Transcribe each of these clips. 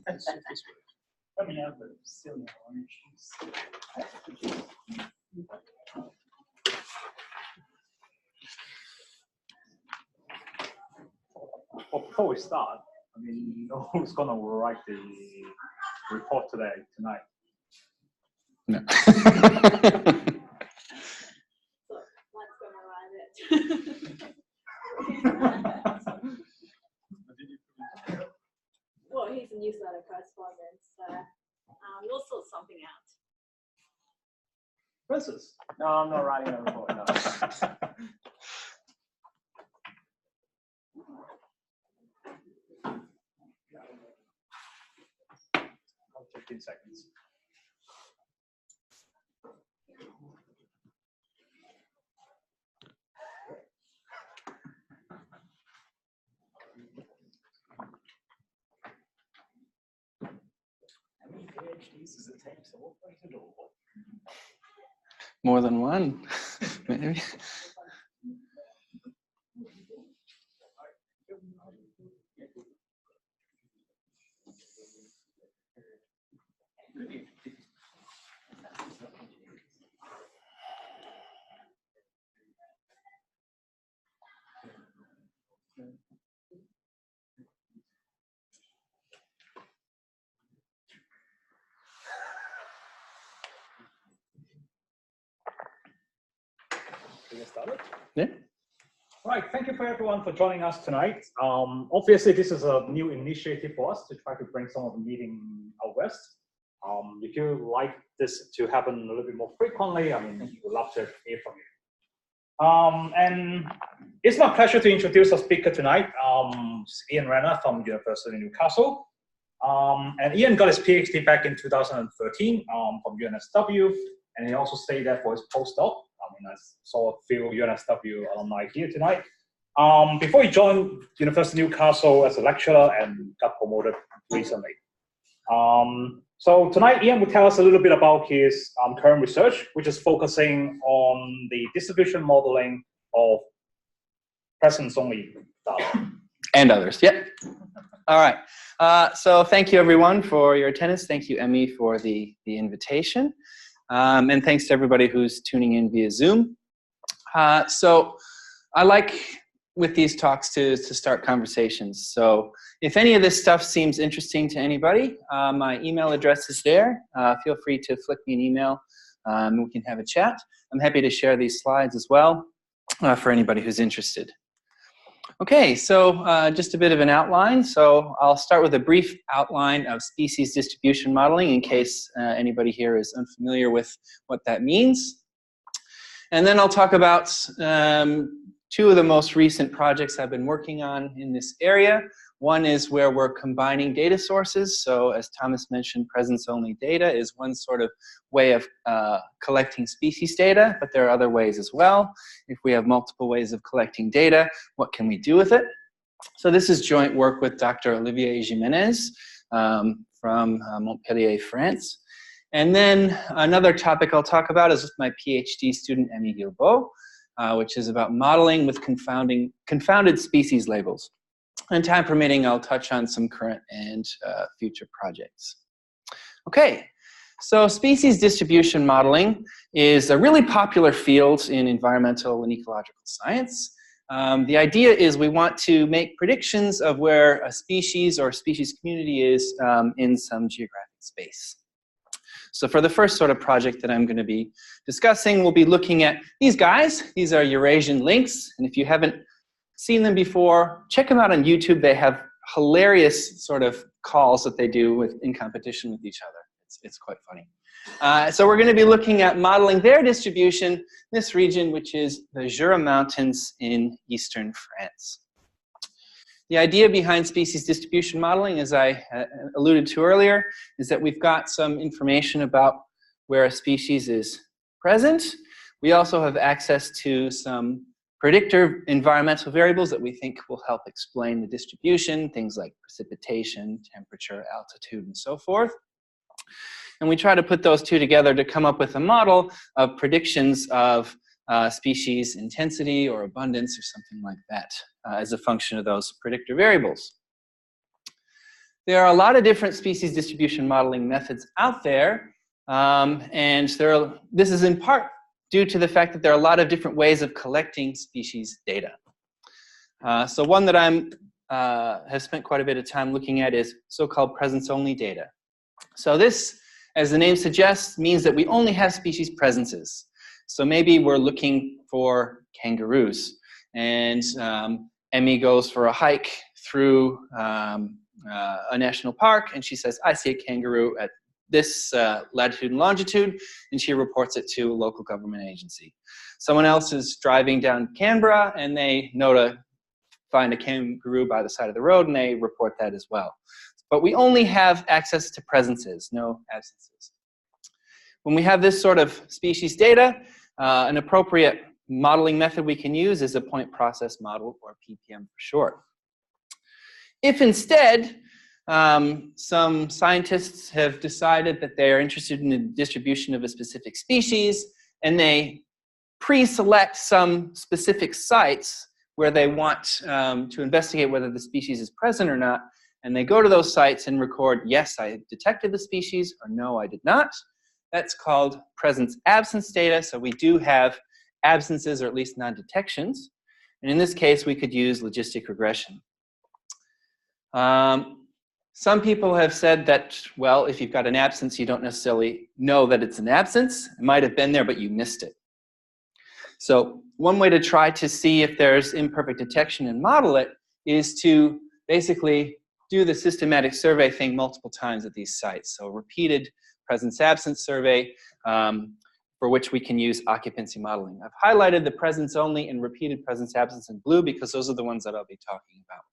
Let me have the silver orange juice. Well, before we start, I mean, you know who's going to write the report tonight? No. So, Matt's going to write it. Well, he's a newsletter correspondent, so we'll sort something out. Francis? No, I'm not writing a report. No. 15 seconds. How many PhDs does it take to operate a door? More than one, maybe. Can we get started? Yeah. All right, thank you for everyone for joining us tonight. Obviously, this is a new initiative for us to try to bring some of the meeting out west. If you like this to happen a little bit more frequently, I mean, we would love to hear from you. And it's my pleasure to introduce our speaker tonight, Ian Renner from University of Newcastle. And Ian got his PhD back in 2013 from UNSW, and he also stayed there for his postdoc. I mean, I saw a few UNSW alumni here tonight. Before he joined University of Newcastle as a lecturer and got promoted recently. So tonight, Ian will tell us a little bit about his current research, which is focusing on the distribution modeling of presence-only data. And others, yep. All right. So thank you, everyone, for your attendance. Thank you, Emmy, for the invitation. And thanks to everybody who's tuning in via Zoom. So I like, with these talks, to start conversations. So if any of this stuff seems interesting to anybody, my email address is there. Feel free to flick me an email. We can have a chat. I'm happy to share these slides as well for anybody who's interested. Okay, so just a bit of an outline. So I'll start with a brief outline of species distribution modeling in case anybody here is unfamiliar with what that means. And then I'll talk about two of the most recent projects I've been working on in this area. One is where we're combining data sources. So as Thomas mentioned, presence-only data is one sort of way of collecting species data, but there are other ways as well. If we have multiple ways of collecting data, what can we do with it? So this is joint work with Dr. Olivier Jimenez from Montpellier, France. And then another topic I'll talk about is with my PhD student, Emmy Guilbeault, which is about modeling with confounded species labels. And time permitting, I'll touch on some current and future projects. Okay, so species distribution modeling is a really popular field in environmental and ecological science. The idea is we want to make predictions of where a species or species community is in some geographic space. So for the first sort of project that I'm going to be discussing, we'll be looking at these guys. These are Eurasian lynx, and if you haven't seen them before, check them out on YouTube. They have hilarious sort of calls that they do in competition with each other. It's quite funny. So we're going to be looking at modeling their distribution in this region, which is the Jura Mountains in eastern France. The idea behind species distribution modeling, as I alluded to earlier, is that we've got some information about where a species is present. We also have access to some predictor environmental variables that we think will help explain the distribution, things like precipitation, temperature, altitude, and so forth. And we try to put those two together to come up with a model of predictions of species intensity or abundance or something like that as a function of those predictor variables. there are a lot of different species distribution modeling methods out there, and this is in part due to the fact that there are a lot of different ways of collecting species data. So one that have spent quite a bit of time looking at is so-called presence-only data. So this, as the name suggests, means that we only have species presences. So maybe we're looking for kangaroos, and Emmy goes for a hike through a national park, and she says, I see a kangaroo at this latitude and longitude, and she reports it to a local government agency. Someone else is driving down Canberra, and they know to find a kangaroo by the side of the road, and they report that as well. But we only have access to presences, no absences. When we have this sort of species data, an appropriate modeling method we can use is a point process model, or PPM for short. If instead, some scientists have decided that they are interested in the distribution of a specific species, and they pre-select some specific sites where they want to investigate whether the species is present or not, and they go to those sites and record, yes, I detected the species, or no, I did not. That's called presence-absence data, so we do have absences, or at least non-detections. And in this case, we could use logistic regression. Some people have said that, well, if you've got an absence, you don't necessarily know that it's an absence. It might have been there, but you missed it. So one way to try to see if there's imperfect detection and model it is to basically do the systematic survey thing multiple times at these sites. So repeated presence-absence survey, for which we can use occupancy modeling. I've highlighted the presence-only and repeated presence-absence in blue because those are the ones that I'll be talking about.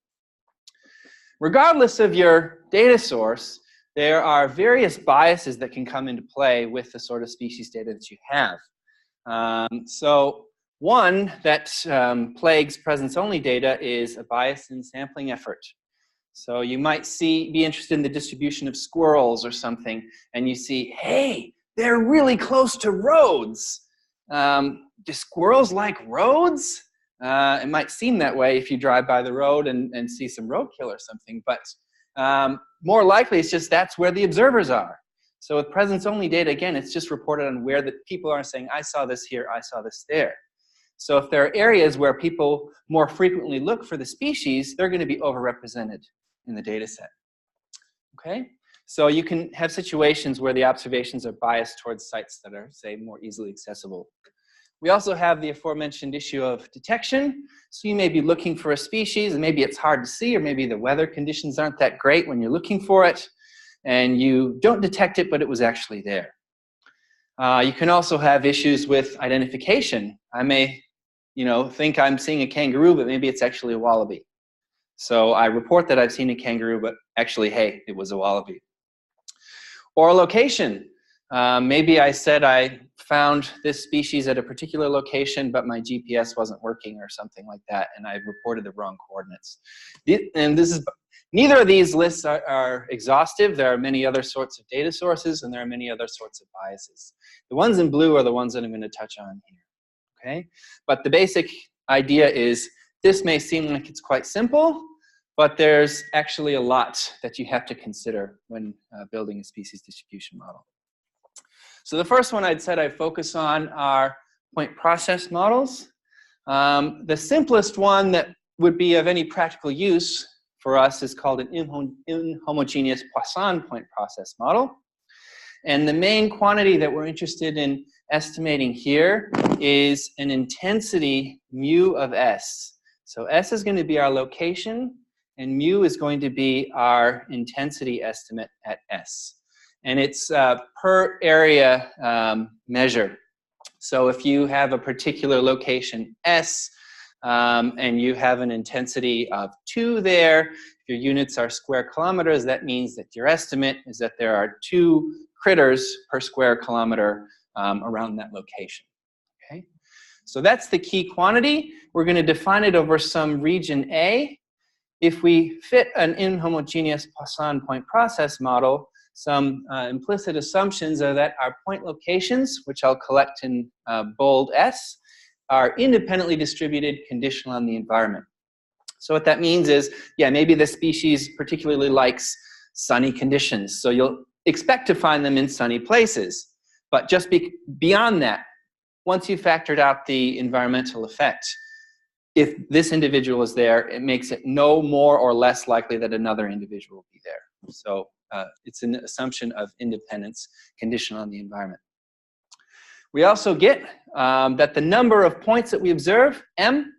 Regardless of your data source, there are various biases that can come into play with the sort of species data that you have. So one that plagues presence-only data is a bias in sampling effort. So you might be interested in the distribution of squirrels or something, and you see, hey, they're really close to roads. Do squirrels like roads? It might seem that way if you drive by the road and see some roadkill or something, but more likely it's just that's where the observers are. So with presence-only data, again, it's just reported on where the people are saying, I saw this here, I saw this there. So if there are areas where people more frequently look for the species, they're going to be overrepresented in the data set. Okay? So you can have situations where the observations are biased towards sites that are, say, more easily accessible. We also have the aforementioned issue of detection. So you may be looking for a species, and maybe it's hard to see, or maybe the weather conditions aren't that great when you're looking for it, and you don't detect it, but it was actually there. You can also have issues with identification. I may, think I'm seeing a kangaroo, but maybe it's actually a wallaby. So I report that I've seen a kangaroo, but actually, hey, it was a wallaby. Or location. Maybe I said I found this species at a particular location, but my GPS wasn't working or something like that, and I reported the wrong coordinates. And neither of these lists are exhaustive. There are many other sorts of data sources, and there are many other sorts of biases. The ones in blue are the ones that I'm going to touch on here. Okay? But the basic idea is this may seem like it's quite simple, but there's actually a lot that you have to consider when building a species distribution model. So the first one I'd said I'd focus on are point process models. The simplest one that would be of any practical use for us is called an inhomogeneous Poisson point process model. And the main quantity that we're interested in estimating here is an intensity mu of S. So S is going to be our location, and mu is going to be our intensity estimate at S. And it's per area measure. So if you have a particular location S, and you have an intensity of 2 there, if your units are square kilometers, that means that your estimate is that there are 2 critters per square kilometer around that location. Okay? So that's the key quantity. We're going to define it over some region A. If we fit an inhomogeneous Poisson point process model, some implicit assumptions are that our point locations, which I'll collect in bold S, are independently distributed conditional on the environment. So what that means is, yeah, maybe the species particularly likes sunny conditions. So you'll expect to find them in sunny places. But just beyond that, once you've factored out the environmental effect, if this individual is there, it makes it no more or less likely that another individual will be there. So it's an assumption of independence conditional on the environment. We also get that the number of points that we observe, m,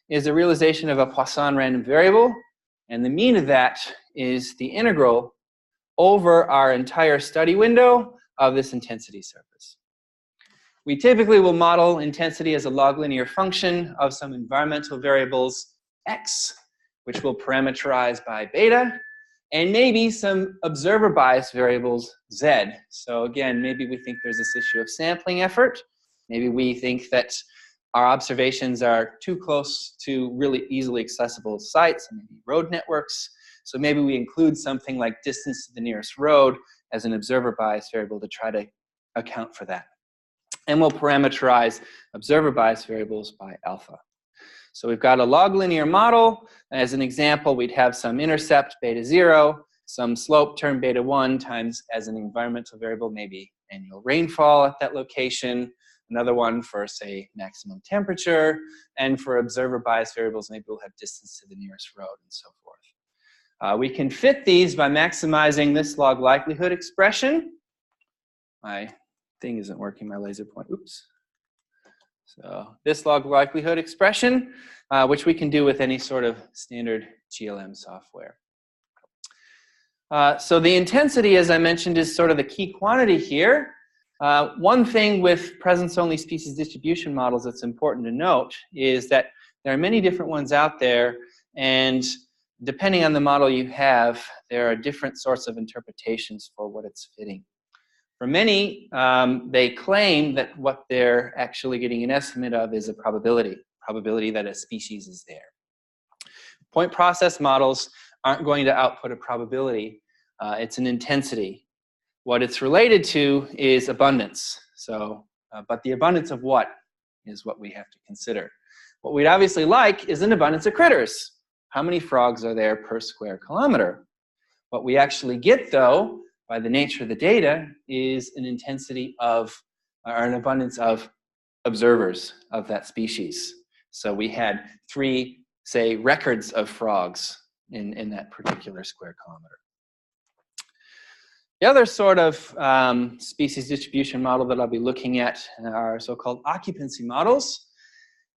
is a realization of a Poisson random variable, and the mean of that is the integral over our entire study window of this intensity surface. We typically will model intensity as a log linear function of some environmental variables x, which we'll parameterize by beta, and maybe some observer bias variables z. So again, maybe we think there's this issue of sampling effort. Maybe we think that our observations are too close to really easily accessible sites, maybe road networks. So maybe we include something like distance to the nearest road as an observer bias variable to try to account for that. And we'll parameterize observer bias variables by alpha. So we've got a log linear model. As an example, we'd have some intercept beta 0, some slope term beta 1 times as an environmental variable, maybe annual rainfall at that location, another one for, say, maximum temperature, and for observer bias variables, maybe we'll have distance to the nearest road and so forth. We can fit these by maximizing this log likelihood expression. My thing isn't working, my laser point, oops. So this log likelihood expression, which we can do with any sort of standard GLM software. So the intensity, as I mentioned, is sort of the key quantity here. One thing with presence-only species distribution models that's important to note is that there are many different ones out there, and depending on the model you have, there are different sorts of interpretations for what it's fitting. For many, they claim that what they're actually getting an estimate of is a probability that a species is there. Point process models aren't going to output a probability. It's an intensity. What it's related to is abundance. So, but the abundance of what is what we have to consider. What we'd obviously like is an abundance of critters. How many frogs are there per square kilometer? What we actually get, though, by the nature of the data, is an intensity of, or an abundance of observers of that species. So we had 3, say, records of frogs in that particular square kilometer. The other sort of species distribution model that I'll be looking at are so-called occupancy models.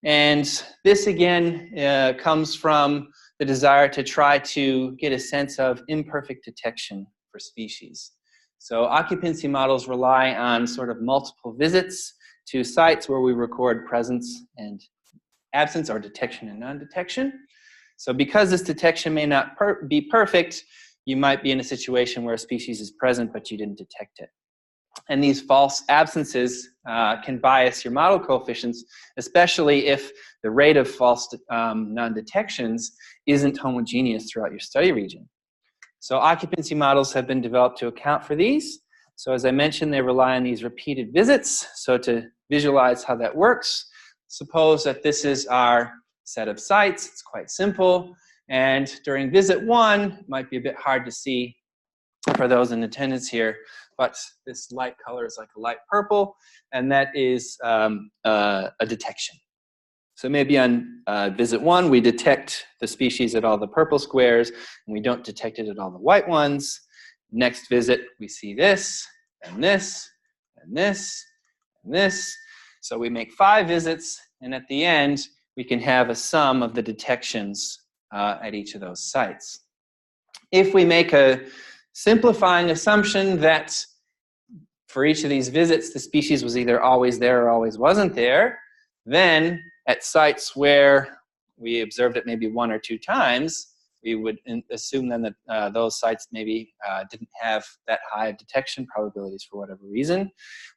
And this, again, comes from the desire to try to get a sense of imperfect detection for species. So occupancy models rely on sort of multiple visits to sites where we record presence and absence, or detection and non-detection. So because this detection may not be perfect, you might be in a situation where a species is present but you didn't detect it. And these false absences can bias your model coefficients, especially if the rate of false non-detections isn't homogeneous throughout your study region. So occupancy models have been developed to account for these. So as I mentioned, they rely on these repeated visits. So to visualize how that works, suppose that this is our set of sites. It's quite simple. And during visit 1, it might be a bit hard to see for those in attendance here, but this light color is like a light purple, and that is a detection. So maybe on visit 1, we detect the species at all the purple squares, and we don't detect it at all the white ones. Next visit, we see this, and this, and this, and this. So we make 5 visits, and at the end, we can have a sum of the detections at each of those sites. If we make a simplifying assumption that for each of these visits, the species was either always there or always wasn't there, then at sites where we observed it maybe 1 or 2 times, we would assume then that those sites maybe didn't have that high of detection probabilities for whatever reason.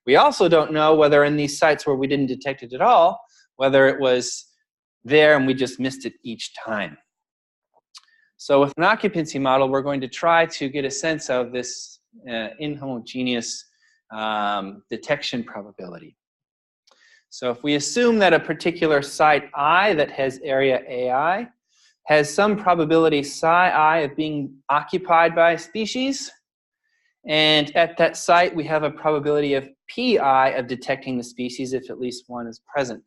We also don't know whether in these sites where we didn't detect it at all, whether it was there and we just missed it each time. So with an occupancy model, we're going to try to get a sense of this inhomogeneous detection probability. So if we assume that a particular site I that has area AI has some probability psi I of being occupied by a species. And at that site, we have a probability of pi of detecting the species if at least one is present.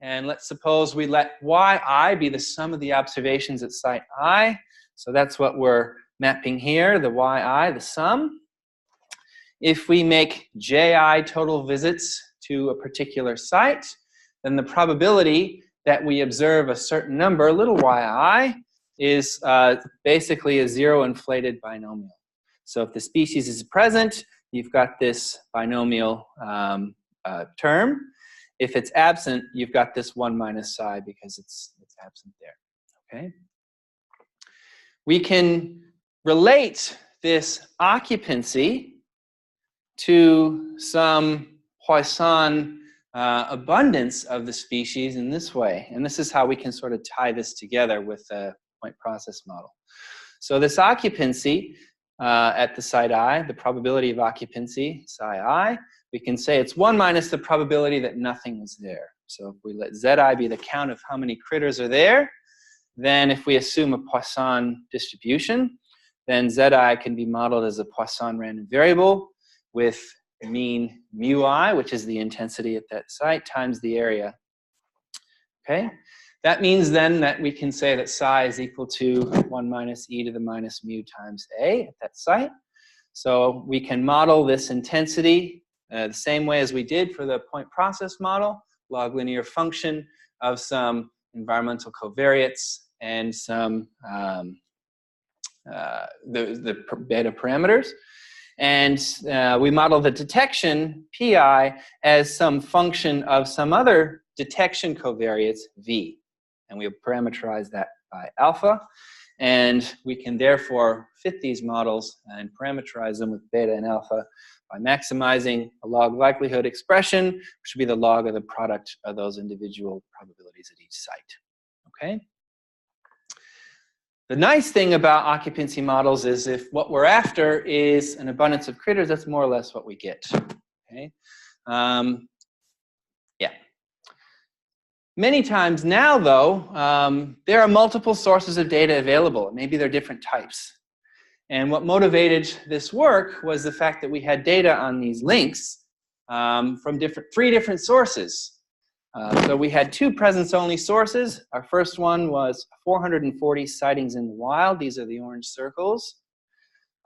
And let's suppose we let yi be the sum of the observations at site I. So that's what we're mapping here, the yi, the sum. If we make ji total visits to a particular site, then the probability that we observe a certain number, little yi, is basically a zero inflated binomial. So if the species is present, you've got this binomial term. If it's absent, you've got this 1 minus psi because it's absent there. Okay? We can relate this occupancy to some Poisson abundance of the species in this way. And this is how we can sort of tie this together with a point process model. So this occupancy at the site I, the probability of occupancy, psi I, we can say it's 1 minus the probability that nothing is there. So if we let zi be the count of how many critters are there, then if we assume a Poisson distribution, then zi can be modeled as a Poisson random variable with mean mu I, which is the intensity at that site, times the area. Okay? That means then that we can say that psi is equal to 1 minus e to the minus mu times a at that site. So we can model this intensity the same way as we did for the point process model, log linear function of some environmental covariates and some the beta parameters. And we model the detection, pi, as some function of some other detection covariates, v. And we parameterize that by alpha. And we can therefore fit these models and parameterize them with beta and alpha by maximizing a log likelihood expression, which would be the log of the product of those individual probabilities at each site. Okay? The nice thing about occupancy models is if what we're after is an abundance of critters, that's more or less what we get. Okay? Yeah. Many times now, though, there are multiple sources of data available. Maybe they're different types. And what motivated this work was the fact that we had data on these links from three different sources. So we had two presence-only sources. Our first one was 440 sightings in the wild. These are the orange circles.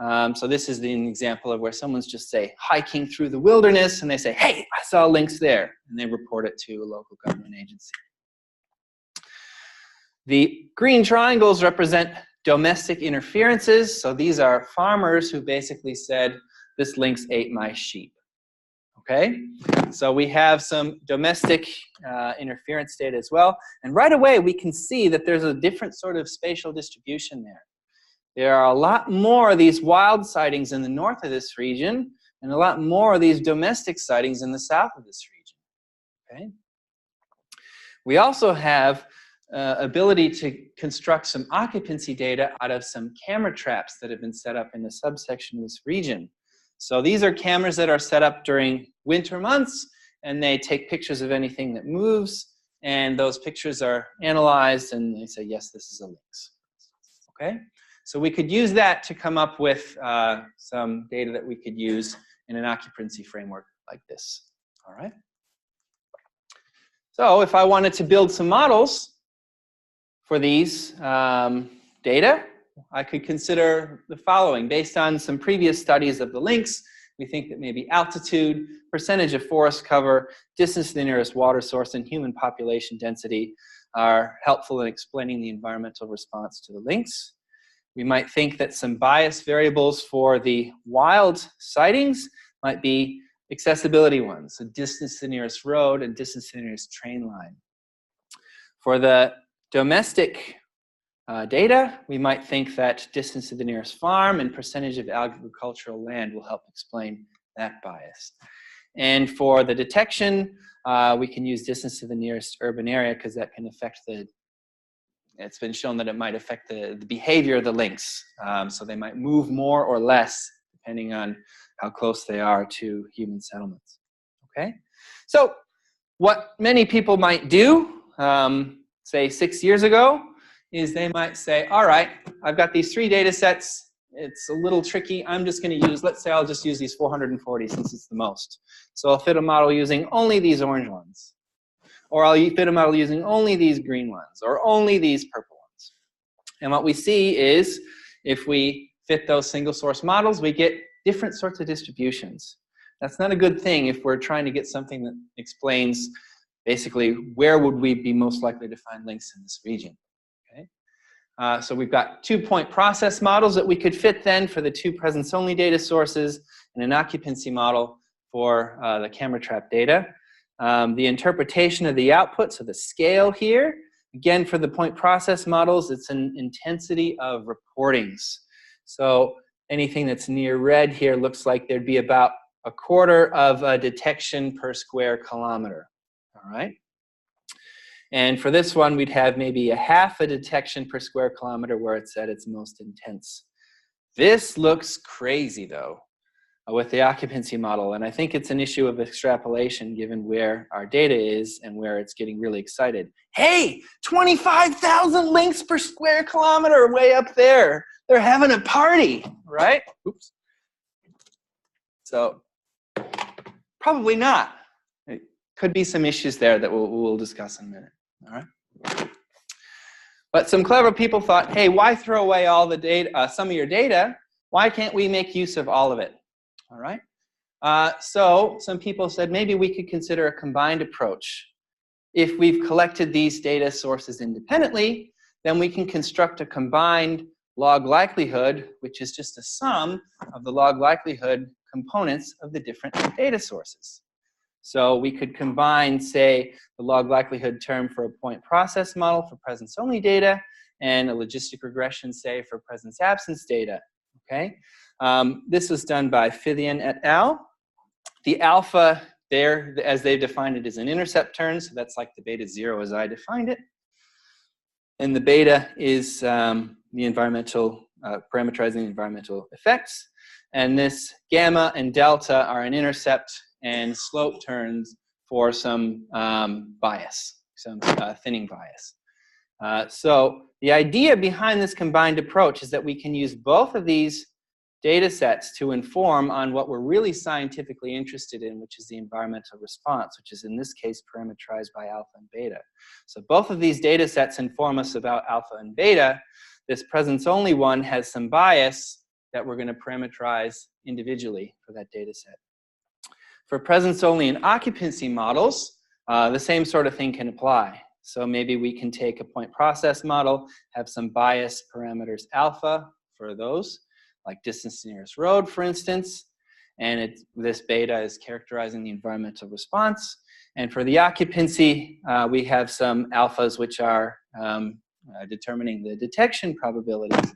So this is an example of where someone's just, say, hiking through the wilderness, and they say, hey, I saw links there. And they report it to a local government agency. The green triangles represent domestic interferences. So these are farmers who basically said, this lynx ate my sheep. Okay? So we have some domestic interference data as well. And right away, we can see that there's a different sort of spatial distribution there. There are a lot more of these wild sightings in the north of this region, and a lot more of these domestic sightings in the south of this region. Okay? We also have ability to construct some occupancy data out of some camera traps that have been set up in a subsection of this region. So these are cameras that are set up during winter months, and they take pictures of anything that moves, and those pictures are analyzed, and they say, yes, this is a lynx. Okay? So we could use that to come up with some data that we could use in an occupancy framework like this. All right? So if I wanted to build some models for these data, I could consider the following. Based on some previous studies of the lynx, we think that maybe altitude, percentage of forest cover, distance to the nearest water source, and human population density are helpful in explaining the environmental response to the lynx. We might think that some bias variables for the wild sightings might be accessibility ones, so distance to the nearest road and distance to the nearest train line. For the domestic data, we might think that distance to the nearest farm and percentage of agricultural land will help explain that bias. And for the detection, we can use distance to the nearest urban area because that can affect it's been shown that it might affect the behavior of the lynx. So they might move more or less depending on how close they are to human settlements. Okay? So what many people might do, say 6 years ago, is they might say, all right, I've got these 3 data sets. It's a little tricky. I'm just going to use, let's say I'll just use these 440 since it's the most. So I'll fit a model using only these orange ones. Or I'll fit a model using only these green ones, or only these purple ones. And what we see is, if we fit those single source models, we get different sorts of distributions. That's not a good thing if we're trying to get something that explains basically where would we be most likely to find links in this region. Okay? So we've got 2-point process models that we could fit then for the 2 presence-only data sources, and an occupancy model for the camera trap data. The interpretation of the output, so the scale here, again for the point process models, it's an intensity of reportings. So anything that's near red here looks like there'd be about 1/4 of a detection per square kilometer. All right. And for this one, we'd have maybe 1/2 a detection per square kilometer where it's at its most intense. This looks crazy though with the occupancy model, and I think it's an issue of extrapolation given where our data is and where it's getting really excited. Hey, 25,000 links per square kilometer way up there. They're having a party, right? Oops. So probably not. It could be some issues there that we'll discuss in a minute. All right. But some clever people thought, hey, why throw away all the data, some of your data? Why can't we make use of all of it? All right. So some people said maybe we could consider a combined approach. If we've collected these data sources independently, then we can construct a combined log likelihood, which is just a sum of the log likelihood components of the different data sources. So we could combine, say, the log likelihood term for a point process model for presence-only data and a logistic regression, say, for presence-absence data. Okay? This was done by Fithian et al. The alpha there, as they've defined it, is an intercept term, so that's like the beta 0 as I defined it. And the beta is the environmental, parameterizing environmental effects. And this gamma and delta are an intercept and slope terms for some bias, some thinning bias. So the idea behind this combined approach is that we can use both of these data sets to inform on what we're really scientifically interested in, which is the environmental response, which is in this case parameterized by alpha and beta. So both of these data sets inform us about alpha and beta. This presence-only one has some bias that we're going to parameterize individually for that data set. For presence-only and occupancy models, the same sort of thing can apply. So maybe we can take a point process model, have some bias parameters alpha for those, like distance to nearest road, for instance, and this beta is characterizing the environmental response. And for the occupancy, we have some alphas which are determining the detection probabilities,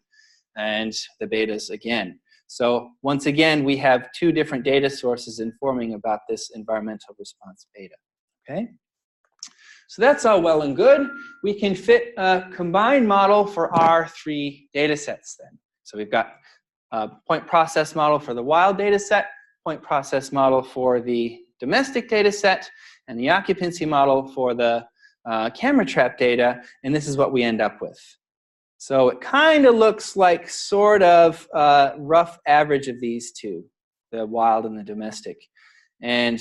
and the betas again. So once again, we have 2 different data sources informing about this environmental response beta. Okay? So that's all well and good. We can fit a combined model for our 3 data sets then. So we've got a point process model for the wild data set, point process model for the domestic data set, and the occupancy model for the camera trap data, and this is what we end up with. So it kind of looks like sort of a rough average of these 2, the wild and the domestic. And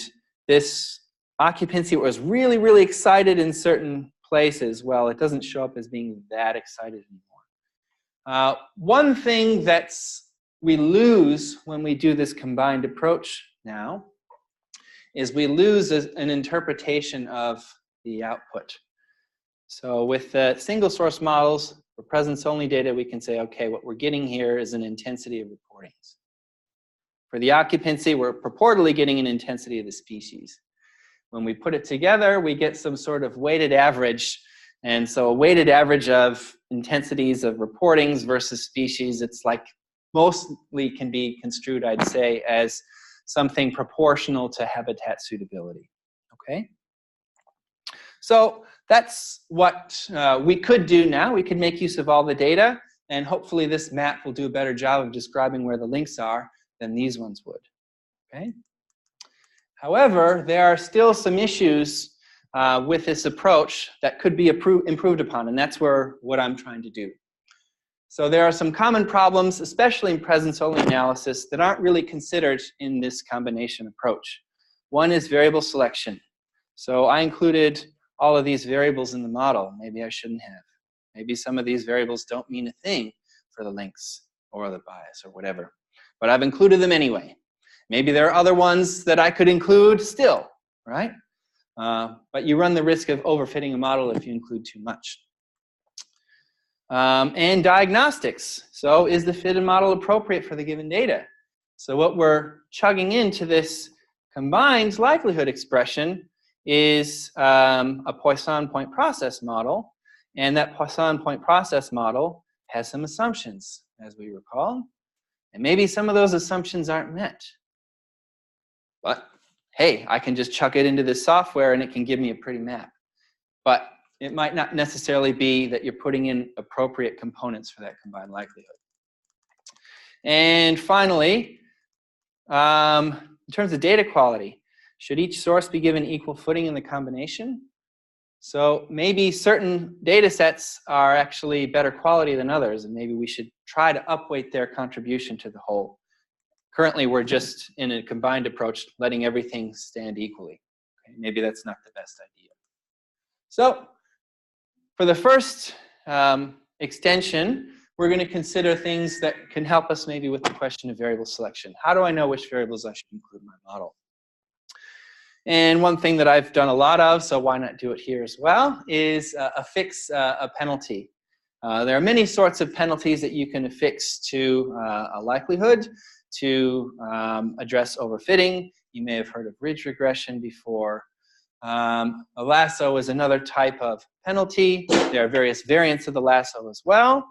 this occupancy was really, really excited in certain places. Well, it doesn't show up as being that excited anymore. One thing we lose when we do this combined approach now is we lose an interpretation of the output. So with the single source models, for presence-only data, we can say, okay, what we're getting here is an intensity of reportings. For the occupancy, we're purportedly getting an intensity of the species. When we put it together, we get some sort of weighted average. And so a weighted average of intensities of reportings versus species, it's like mostly can be construed, I'd say, as something proportional to habitat suitability. Okay? So that's what we could do now. We could make use of all the data, and hopefully this map will do a better job of describing where the links are than these ones would. Okay? However, there are still some issues with this approach that could be improved upon, and that's what I'm trying to do. So there are some common problems, especially in presence-only analysis, that aren't really considered in this combination approach. One is variable selection. So I included all of these variables in the model. Maybe I shouldn't have. Maybe some of these variables don't mean a thing for the links or the bias or whatever. But I've included them anyway. Maybe there are other ones that I could include still, right? But you run the risk of overfitting a model if you include too much. And diagnostics. So is the fitted model appropriate for the given data? So what we're chugging into this combined likelihood expression is a Poisson point process model. And that Poisson point process model has some assumptions, as we recall. And maybe some of those assumptions aren't met. But hey, I can just chuck it into this software and it can give me a pretty map. But it might not necessarily be that you're putting in appropriate components for that combined likelihood. And finally, in terms of data quality, should each source be given equal footing in the combination? So maybe certain data sets are actually better quality than others, and maybe we should try to upweight their contribution to the whole. Currently, we're just in a combined approach, letting everything stand equally. Okay, maybe that's not the best idea. So for the first extension, we're going to consider things that can help us maybe with the question of variable selection. How do I know which variables I should include in my model? And one thing that I've done a lot of, so why not do it here as well, is affix a penalty. There are many sorts of penalties that you can affix to a likelihood to address overfitting. You may have heard of ridge regression before. A lasso is another type of penalty. There are various variants of the lasso as well.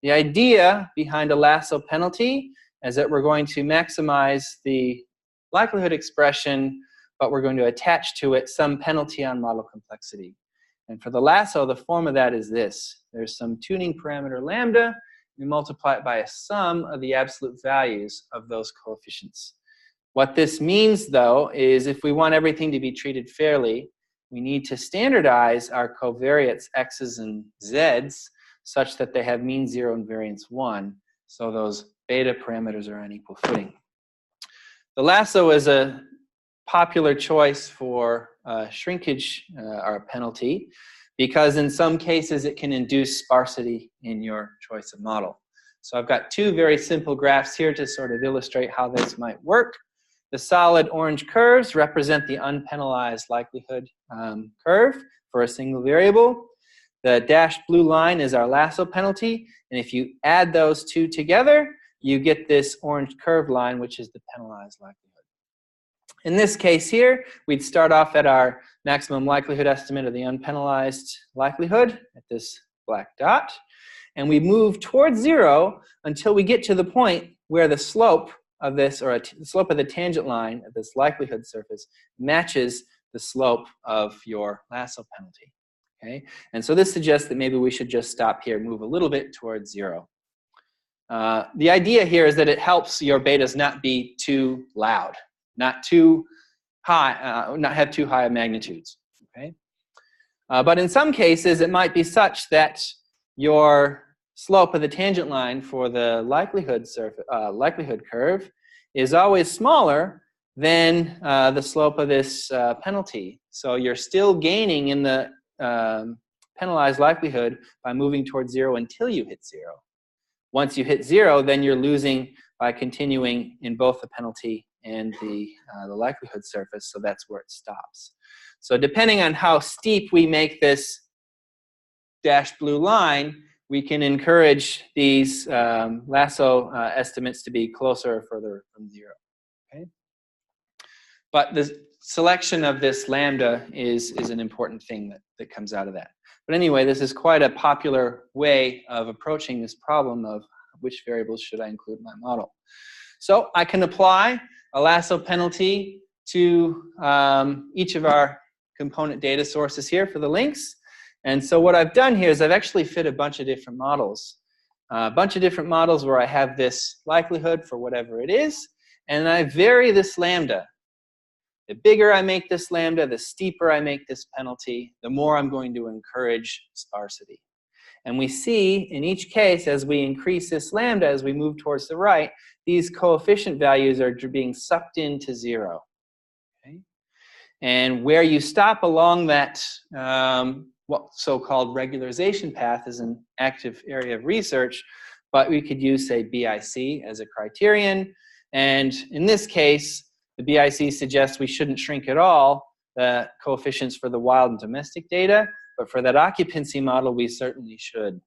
The idea behind a lasso penalty is that we're going to maximize the likelihood expression, but we're going to attach to it some penalty on model complexity. And for the lasso, the form of that is this. There's some tuning parameter lambda. We multiply it by a sum of the absolute values of those coefficients. What this means, though, is if we want everything to be treated fairly, we need to standardize our covariates x's and z's such that they have mean 0 and variance 1, so those beta parameters are on equal footing. The lasso is a popular choice for shrinkage or penalty because in some cases it can induce sparsity in your choice of model. So I've got two very simple graphs here to sort of illustrate how this might work. The solid orange curves represent the unpenalized likelihood curve for a single variable. The dashed blue line is our lasso penalty, and if you add those two together, you get this orange curved line, which is the penalized likelihood. In this case here, we'd start off at our maximum likelihood estimate of the unpenalized likelihood at this black dot, and we move towards 0 until we get to the point where the slope of this, or the slope of the tangent line of this likelihood surface matches the slope of your lasso penalty. Okay? And so this suggests that maybe we should just stop here, move a little bit towards 0. The idea here is that it helps your betas not be too loud, not too high, not have too high magnitudes. Okay? But in some cases, it might be such that your slope of the tangent line for the likelihood curve is always smaller than the slope of this penalty. So you're still gaining in the penalized likelihood by moving towards 0 until you hit 0. Once you hit 0, then you're losing by continuing in both the penalty and the likelihood surface, so that's where it stops. So depending on how steep we make this dashed blue line, we can encourage these lasso estimates to be closer or further from 0. Okay? But the selection of this lambda is an important thing that comes out of that. But anyway, this is quite a popular way of approaching this problem of which variables should I include in my model. So I can apply a lasso penalty to each of our component data sources here for the links. And so what I've done here is I've actually fit a bunch of different models. A bunch of different models where I have this likelihood for whatever it is, and I vary this lambda. The bigger I make this lambda, the steeper I make this penalty, the more I'm going to encourage sparsity. And we see in each case, as we increase this lambda, as we move towards the right, these coefficient values are being sucked into 0. Okay? And where you stop along that what so-called regularization path is an active area of research, but we could use, say, BIC as a criterion. And in this case, the BIC suggests we shouldn't shrink at all the coefficients for the wild and domestic data, but for that occupancy model, we certainly should.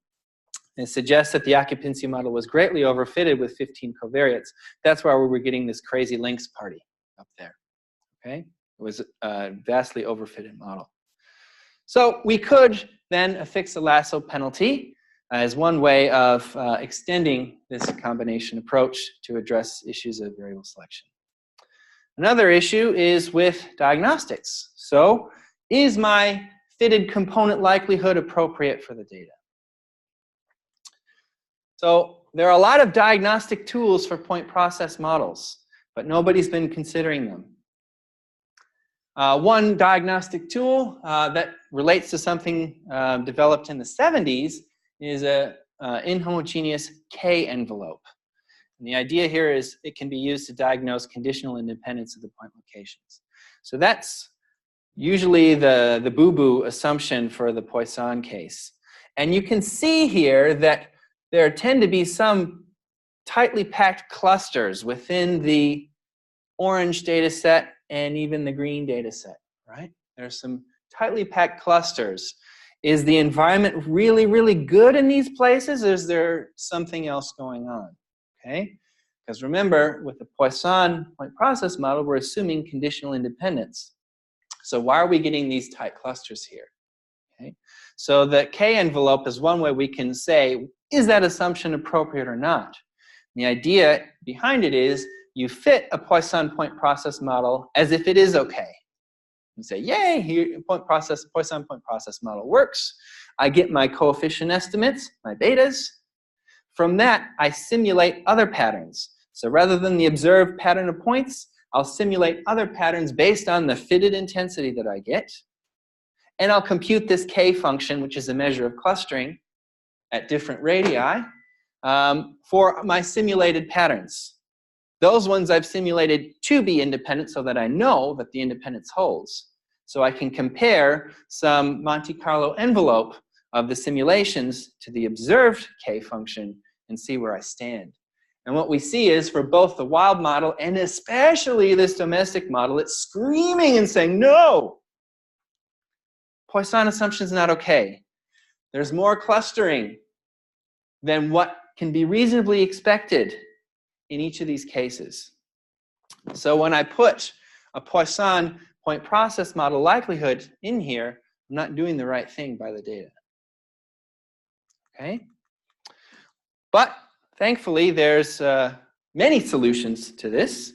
It suggests that the occupancy model was greatly overfitted with 15 covariates. That's why we were getting this crazy links party up there. Okay? It was a vastly overfitted model. So we could then affix a lasso penalty as one way of extending this combination approach to address issues of variable selection. Another issue is with diagnostics. So is my fitted component likelihood appropriate for the data? So there are a lot of diagnostic tools for point process models, but nobody's been considering them. One diagnostic tool that relates to something developed in the 70s is an inhomogeneous K envelope. And the idea here is it can be used to diagnose conditional independence of the point locations. So that's usually the boo-boo assumption for the Poisson case. And you can see here that there tend to be some tightly packed clusters within the orange data set and even the green data set, right? There's some tightly packed clusters. Is the environment really, really good in these places, or is there something else going on? Okay? Because remember, with the Poisson point process model, we're assuming conditional independence. So why are we getting these tight clusters here? Okay? So the K envelope is one way we can say, is that assumption appropriate or not? And the idea behind it is you fit a Poisson point process model as if it is okay. You say, yay, here, Poisson point process model works. I get my coefficient estimates, my betas. From that, I simulate other patterns. So rather than the observed pattern of points, I'll simulate other patterns based on the fitted intensity that I get. And I'll compute this K function, which is a measure of clustering at different radii, for my simulated patterns. Those ones I've simulated to be independent so that I know that the independence holds. So I can compare some Monte Carlo envelope of the simulations to the observed K function and see where I stand. And what we see is for both the wild model and especially this domestic model, it's screaming and saying, no, Poisson assumption is not okay. There's more clustering than what can be reasonably expected in each of these cases. So when I put a Poisson point process model likelihood in here, I'm not doing the right thing by the data. Okay? But thankfully, there's many solutions to this.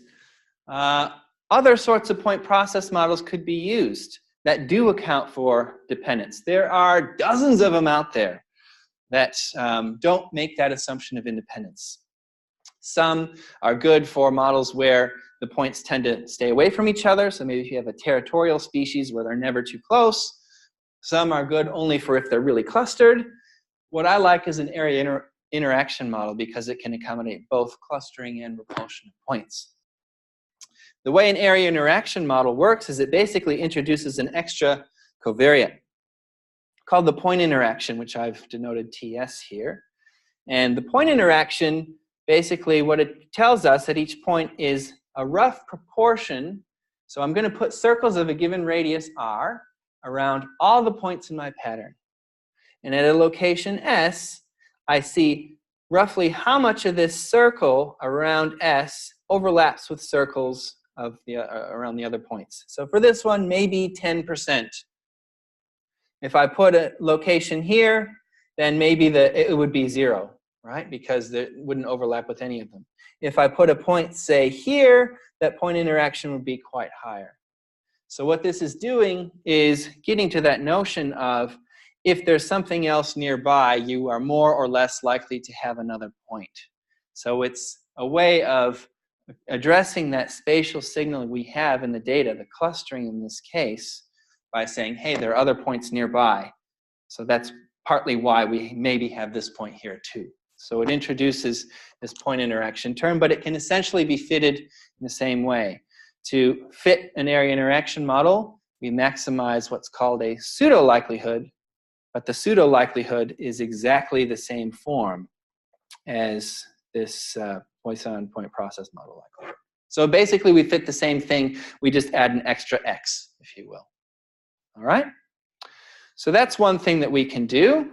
Other sorts of point process models could be used that do account for dependence. There are dozens of them out there that don't make that assumption of independence. Some are good for models where the points tend to stay away from each other. So maybe if you have a territorial species where they're never too close. Some are good only for if they're really clustered. What I like is an area interaction model because it can accommodate both clustering and repulsion of points. The way an area interaction model works is it basically introduces an extra covariate called the point interaction, which I've denoted TS here. And the point interaction, basically what it tells us at each point is a rough proportion. So I'm going to put circles of a given radius R around all the points in my pattern. And at a location S, I see roughly how much of this circle around S overlaps with circles of around the other points. So for this one, maybe 10%. If I put a location here, then maybe it would be 0, right? Because it wouldn't overlap with any of them. If I put a point, say, here, that point interaction would be quite higher. So what this is doing is getting to that notion of if there's something else nearby, you are more or less likely to have another point. So it's a way of addressing that spatial signal we have in the data, the clustering in this case, by saying, hey, there are other points nearby. So that's partly why we maybe have this point here too. So it introduces this point interaction term, but it can essentially be fitted in the same way. To fit an area interaction model, we maximize what's called a pseudo-likelihood, but the pseudo-likelihood is exactly the same form as this Poisson point process model likelihood. So basically we fit the same thing, we just add an extra x, if you will. All right? So that's one thing that we can do.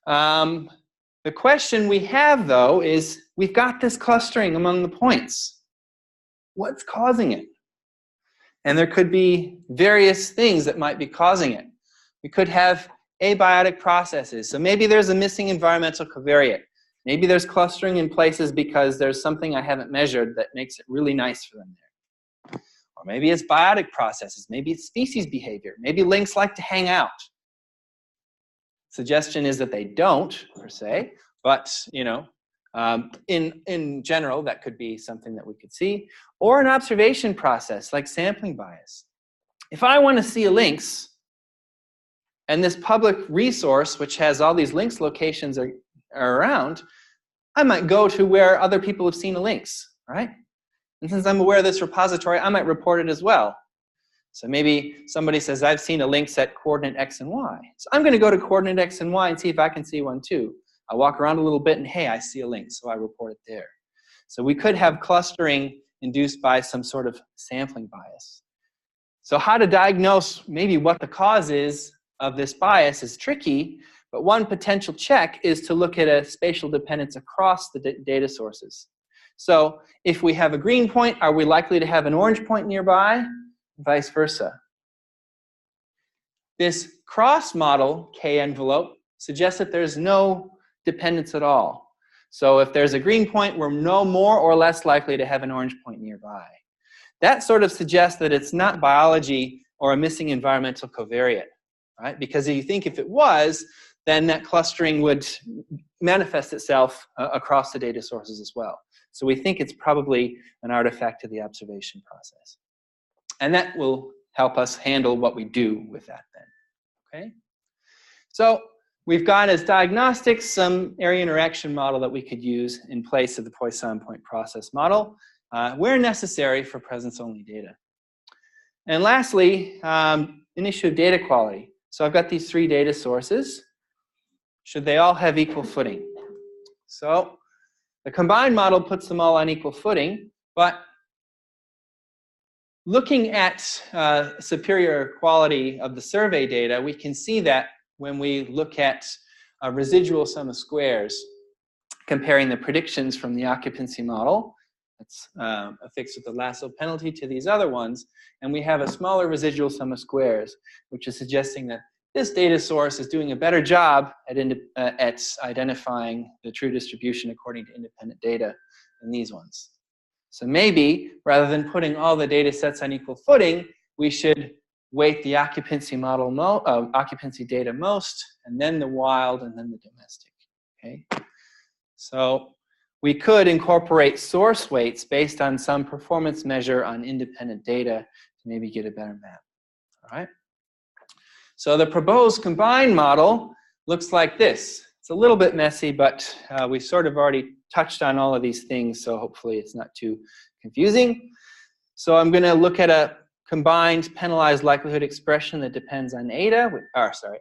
The question we have, though, is we've got this clustering among the points. What's causing it? And there could be various things that might be causing it. We could have abiotic processes. So maybe there's a missing environmental covariate. Maybe there's clustering in places because there's something I haven't measured that makes it really nice for them there. Or maybe it's biotic processes. Maybe it's species behavior. Maybe links like to hang out. Suggestion is that they don't, per se, but, you know, in general, that could be something that we could see. Or an observation process, like sampling bias. If I want to see a links, and this public resource, which has all these links locations are around, I might go to where other people have seen a links, right? And since I'm aware of this repository, I might report it as well. So maybe somebody says, I've seen a link set coordinate x and y. So I'm going to go to coordinate x and y and see if I can see one too. I walk around a little bit and, hey, I see a link, so I report it there. So we could have clustering induced by some sort of sampling bias. So how to diagnose maybe what the cause is of this bias is tricky, but one potential check is to look at a spatial dependence across the data sources. So if we have a green point, are we likely to have an orange point nearby? Vice versa. This cross model, K-envelope, suggests that there's no dependence at all. So if there's a green point, we're no more or less likely to have an orange point nearby. That sort of suggests that it's not biology or a missing environmental covariate, right? Because you think if it was, then that clustering would manifest itself across the data sources as well. So we think it's probably an artifact of the observation process. And that will help us handle what we do with that then, okay? So we've got as diagnostics some area interaction model that we could use in place of the Poisson point process model where necessary for presence-only data. And lastly, an issue of data quality. So I've got these three data sources. Should they all have equal footing? So the combined model puts them all on equal footing, but looking at superior quality of the survey data, we can see that when we look at a residual sum of squares, comparing the predictions from the occupancy model, that's affixed with the lasso penalty to these other ones, and we have a smaller residual sum of squares, which is suggesting that this data source is doing a better job at identifying the true distribution according to independent data than these ones. So maybe, rather than putting all the data sets on equal footing, we should weight the occupancy model, occupancy data most, and then the wild, and then the domestic. Okay. So we could incorporate source weights based on some performance measure on independent data to maybe get a better map. All right. So the proposed combined model looks like this. It's a little bit messy, but we've sort of already touched on all of these things, so hopefully it's not too confusing. So I'm going to look at a combined penalized likelihood expression that depends on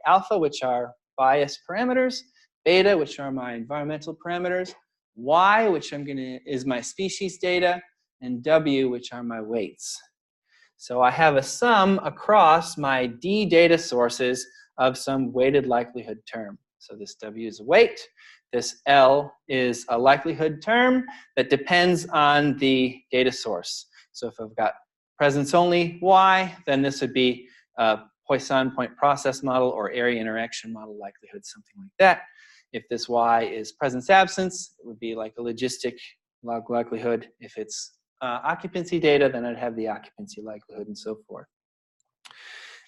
alpha, which are bias parameters, beta, which are my environmental parameters, y, which is my species data, and w, which are my weights. So I have a sum across my D data sources of some weighted likelihood term. So this W is a weight. This L is a likelihood term that depends on the data source. So if I've got presence only Y, then this would be a Poisson point process model or area interaction model likelihood, something like that. If this Y is presence absence, it would be like a logistic log likelihood. If it's occupancy data, then I'd have the occupancy likelihood and so forth.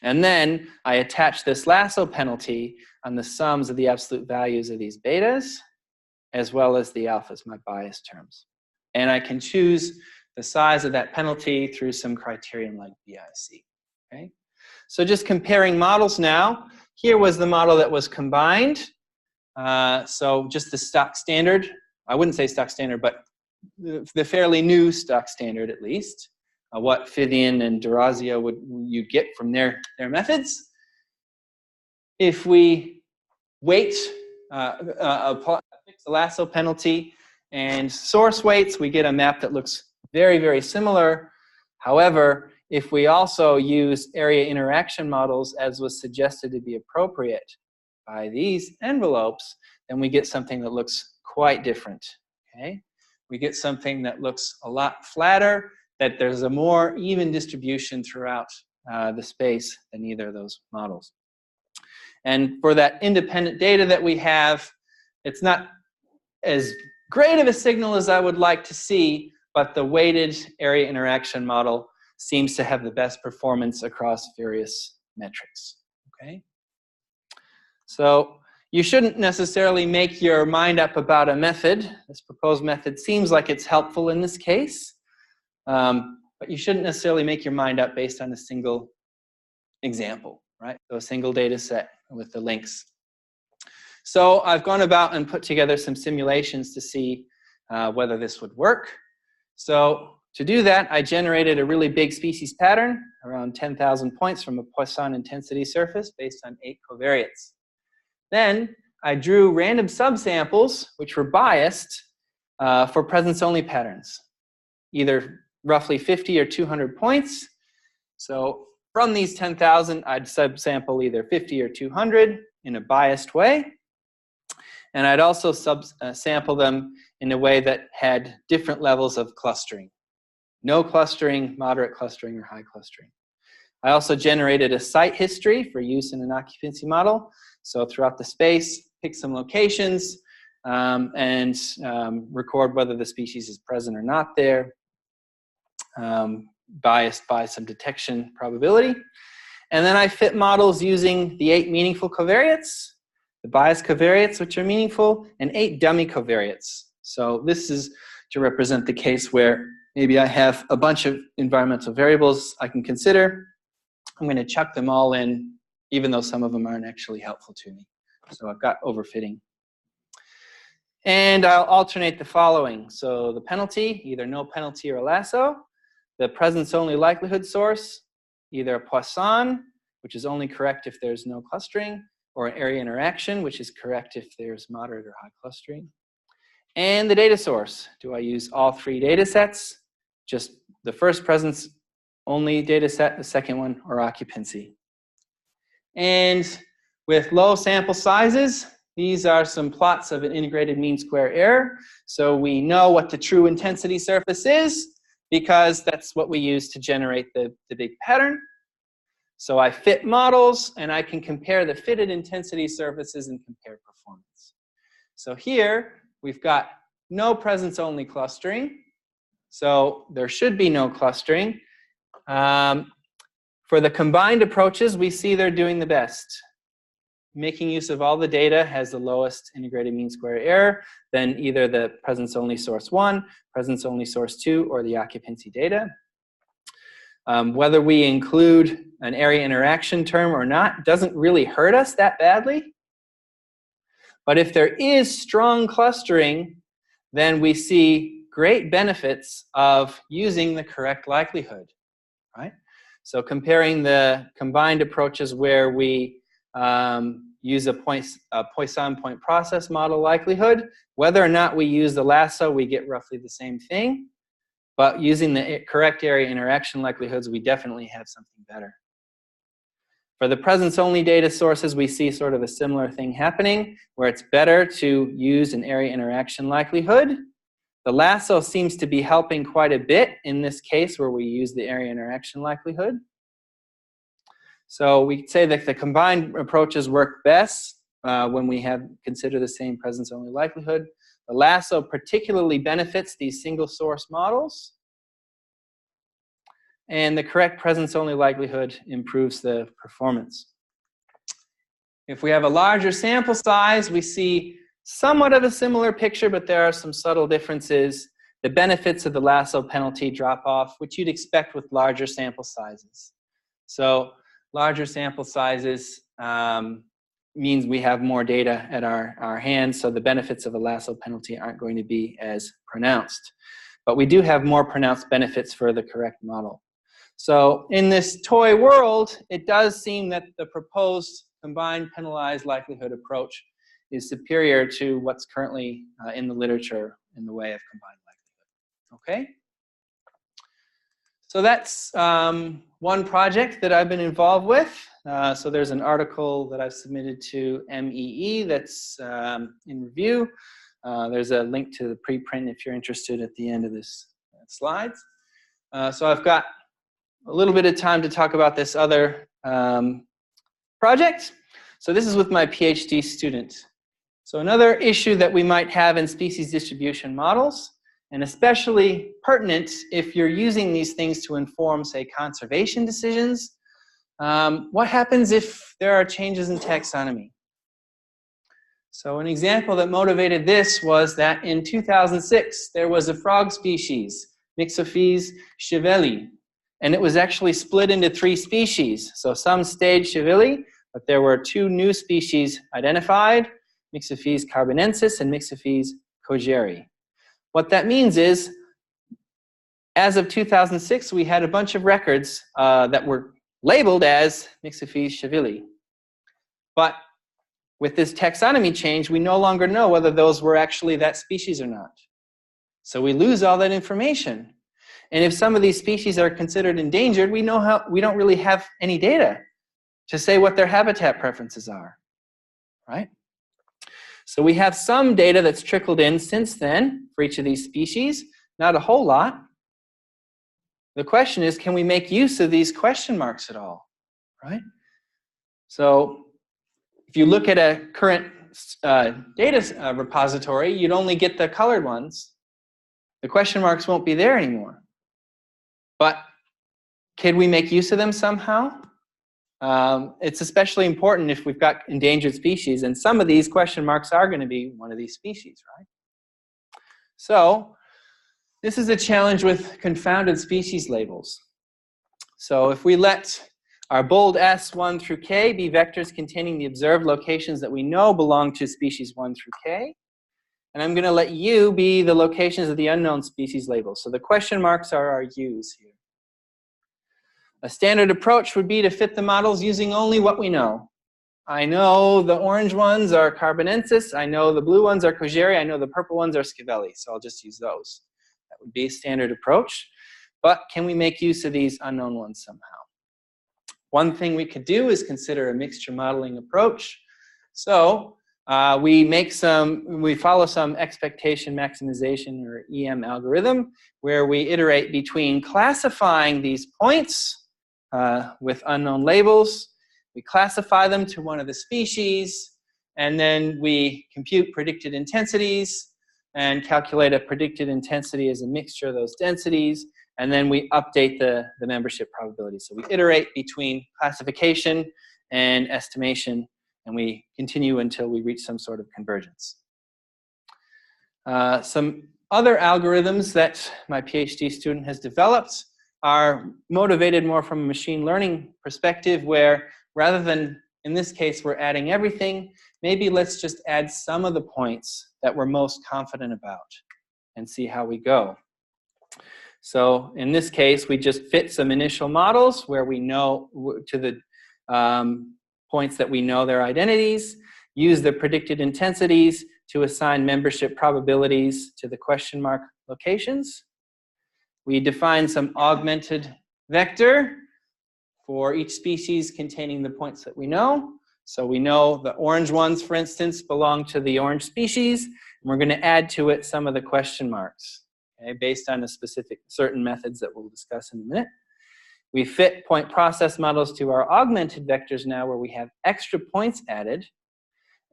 And then I attach this lasso penalty on the sums of the absolute values of these betas, as well as the alphas, my bias terms. And I can choose the size of that penalty through some criterion like BIC. Okay? So just comparing models now. Here was the model that was combined. So just the stock standard. I wouldn't say stock standard, but the fairly new stock standard at least. What Fithian and D'Orazio you'd get from their methods. If we weight, fix the lasso penalty and source weights, we get a map that looks very, very similar. However, if we also use area interaction models as was suggested to be appropriate by these envelopes, then we get something that looks quite different. Okay? We get something that looks a lot flatter, that there's a more even distribution throughout the space than either of those models. And for that independent data that we have, it's not as great of a signal as I would like to see, but the weighted area interaction model seems to have the best performance across various metrics. Okay? So you shouldn't necessarily make your mind up about a method. This proposed method seems like it's helpful in this case. But you shouldn't necessarily make your mind up based on a single example, right? So a single data set with the links. So I've gone about and put together some simulations to see whether this would work. So to do that, I generated a really big species pattern, around 10,000 points from a Poisson intensity surface based on 8 covariates. Then I drew random subsamples, which were biased for presence-only patterns, either roughly 50 or 200 points. So from these 10,000, I'd subsample either 50 or 200 in a biased way. And I'd also sample them in a way that had different levels of clustering. No clustering, moderate clustering, or high clustering. I also generated a site history for use in an occupancy model. So throughout the space, pick some locations and record whether the species is present or not there. Biased by some detection probability. And then I fit models using the 8 meaningful covariates, the biased covariates, which are meaningful, and 8 dummy covariates. So this is to represent the case where maybe I have a bunch of environmental variables I can consider. I'm going to chuck them all in, even though some of them aren't actually helpful to me. So I've got overfitting. And I'll alternate the following. So the penalty, either no penalty or a lasso. The presence-only likelihood source, either a Poisson, which is only correct if there's no clustering, or an area interaction, which is correct if there's moderate or high clustering. And the data source. Do I use all 3 data sets? Just the first presence-only data set, the second one, or occupancy. And with low sample sizes, these are some plots of an integrated mean square error. So we know what the true intensity surface is, because that's what we use to generate the big pattern. So I fit models, and I can compare the fitted intensity surfaces and compare performance. So here, we've got no presence-only clustering. So there should be no clustering. For the combined approaches, we see they're doing the best. Making use of all the data has the lowest integrated mean square error than either the presence-only source 1, presence-only source 2, or the occupancy data. Whether we include an area interaction term or not doesn't really hurt us that badly. But if there is strong clustering, then we see great benefits of using the correct likelihood, right? So comparing the combined approaches where we use a Poisson point process model likelihood. Whether or not we use the lasso, we get roughly the same thing. But using the correct area interaction likelihoods, we definitely have something better. For the presence-only data sources, we see sort of a similar thing happening, where it's better to use an area interaction likelihood. The lasso seems to be helping quite a bit in this case, where we use the area interaction likelihood. So we say that the combined approaches work best when we consider the same presence-only likelihood. The lasso particularly benefits these single source models. And the correct presence-only likelihood improves the performance. If we have a larger sample size, we see somewhat of a similar picture, but there are some subtle differences the benefits of the lasso penalty drop off, which you'd expect with larger sample sizes. So larger sample sizes means we have more data at our hands, so the benefits of a lasso penalty aren't going to be as pronounced. But we do have more pronounced benefits for the correct model. So in this toy world, it does seem that the proposed combined penalized likelihood approach is superior to what's currently in the literature in the way of combined likelihood. Okay? So that's one project that I've been involved with. So there's an article that I've submitted to MEE that's in review. There's a link to the preprint if you're interested at the end of this slides. So I've got a little bit of time to talk about this other project. So this is with my PhD student. So another issue that we might have in species distribution models, and especially pertinent if you're using these things to inform, say, conservation decisions, what happens if there are changes in taxonomy? So an example that motivated this was that in 2006, there was a frog species, Myxophes chevelii, and it was actually split into 3 species. So some stayed chevelii, but there were 2 new species identified, Myxophes carbonensis and Myxophes kogeri. What that means is, as of 2006, we had a bunch of records that were labeled as Myxophes chevelii. But with this taxonomy change, we no longer know whether those were actually that species or not. So we lose all that information. And if some of these species are considered endangered, we don't really have any data to say what their habitat preferences are, right? So we have some data that's trickled in since then for each of these species, not a whole lot. The question is, can we make use of these question marks at all, right? So if you look at a current data repository, you'd only get the colored ones. The question marks won't be there anymore. But can we make use of them somehow? It's especially important if we've got endangered species, and some of these question marks are going to be one of these species, right? So this is a challenge with confounded species labels. So if we let our bold S 1 through K be vectors containing the observed locations that we know belong to species 1 through K, and I'm going to let U be the locations of the unknown species labels. So the question marks are our U's here. A standard approach would be to fit the models using only what we know. I know the orange ones are carbonensis, I know the blue ones are kogeri, I know the purple ones are chevelii, so I'll just use those. That would be a standard approach. But can we make use of these unknown ones somehow? One thing we could do is consider a mixture modeling approach. So we follow some expectation maximization or EM algorithm where we iterate between classifying these points with unknown labels. We classify them to one of the species, and then we compute predicted intensities and calculate a predicted intensity as a mixture of those densities, and then we update the membership probability. So we iterate between classification and estimation, and we continue until we reach some sort of convergence. Some other algorithms that my PhD student has developed are motivated more from a machine learning perspective, where rather than, in this case, we're adding everything, maybe let's just add some of the points that we're most confident about and see how we go. So in this case, we just fit some initial models where we know to the points that we know their identities, use the predicted intensities to assign membership probabilities to the question mark locations. We define some augmented vector for each species containing the points that we know. So we know the orange ones, for instance, belong to the orange species, and we're going to add to it some of the question marks, okay, based on a specific certain methods that we'll discuss in a minute. We fit point process models to our augmented vectors now where we have extra points added,